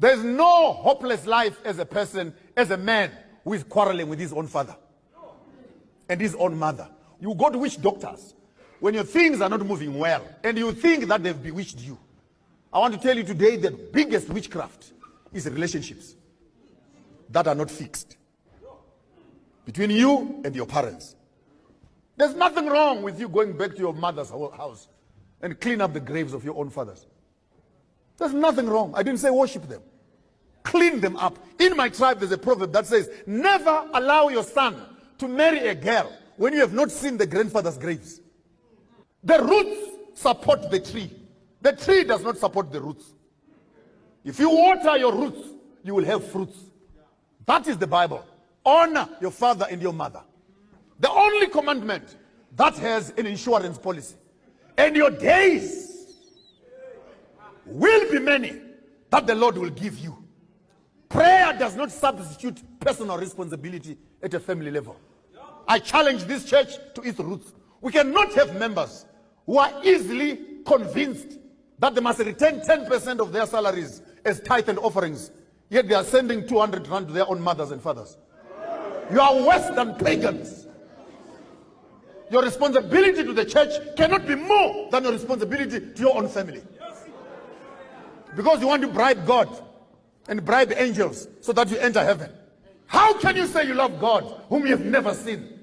There's no hopeless life as a person, as a man who is quarreling with his own father and his own mother. You go to witch doctors when your things are not moving well and you think that they've bewitched you. I want to tell you today the biggest witchcraft is relationships that are not fixed between you and your parents. There's nothing wrong with you going back to your mother's house and clean up the graves of your own fathers. There's nothing wrong. I didn't say worship them. Clean them up. In my tribe, there's a proverb that says, never allow your son to marry a girl when you have not seen the grandfather's graves. The roots support the tree. The tree does not support the roots. If you water your roots, you will have fruits. That is the Bible. Honor your father and your mother. The only commandment that has an insurance policy. And your days will be many that the Lord will give you. Prayer does not substitute personal responsibility at a family level. I challenge this church to its roots. We cannot have members who are easily convinced that they must return 10% of their salaries as tithe and offerings, yet they are sending 200 rand to their own mothers and fathers. You are worse than pagans. Your responsibility to the church cannot be more than your responsibility to your own family. Because you want to bribe God and bribe angels so that you enter heaven. How can you say you love God whom you have never seen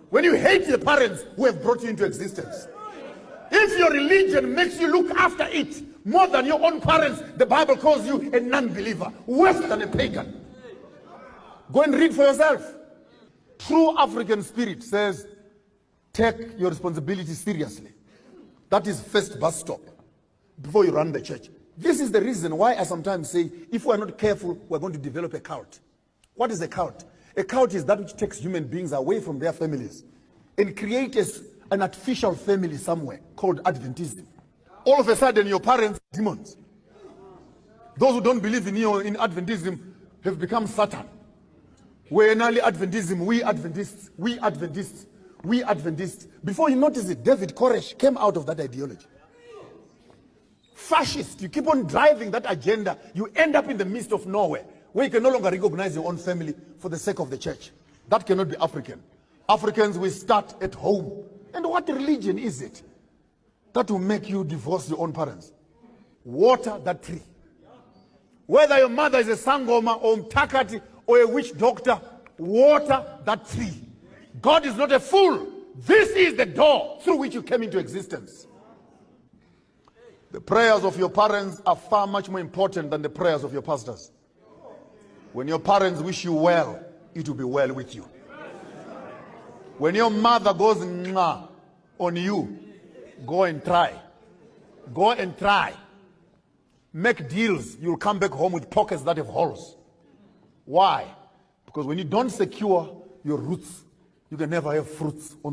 when you hate the parents who have brought you into existence? If your religion makes you look after it more than your own parents, the Bible calls you a non-believer, worse than a pagan. Go and read for yourself. True African spirit says, take your responsibility seriously. That is first bus stop before you run the church. This is the reason why I sometimes say, if we are not careful, we're going to develop a cult. What is a cult? A cult is that which takes human beings away from their families and creates an artificial family somewhere called Adventism. All of a sudden, your parents are demons. Those who don't believe in you in Adventism have become Satan. We're in early Adventism, we Adventists, we Adventists, we Adventists. Before you notice it, David Koresh came out of that ideology. Fascist, you keep on driving that agenda, you end up in the midst of nowhere, where you can no longer recognize your own family for the sake of the church. That cannot be African. Africans will start at home. And what religion is it that will make you divorce your own parents? Water that tree. Whether your mother is a sangoma or mtakati or a witch doctor, water that tree. God is not a fool. This is the door through which you came into existence. The prayers of your parents are far much more important than the prayers of your pastors. When your parents wish you well, it will be well with you. When your mother goes mwah on you, go and try. Go and try. Make deals. You'll come back home with pockets that have holes. Why? Because when you don't secure your roots, you can never have fruits on the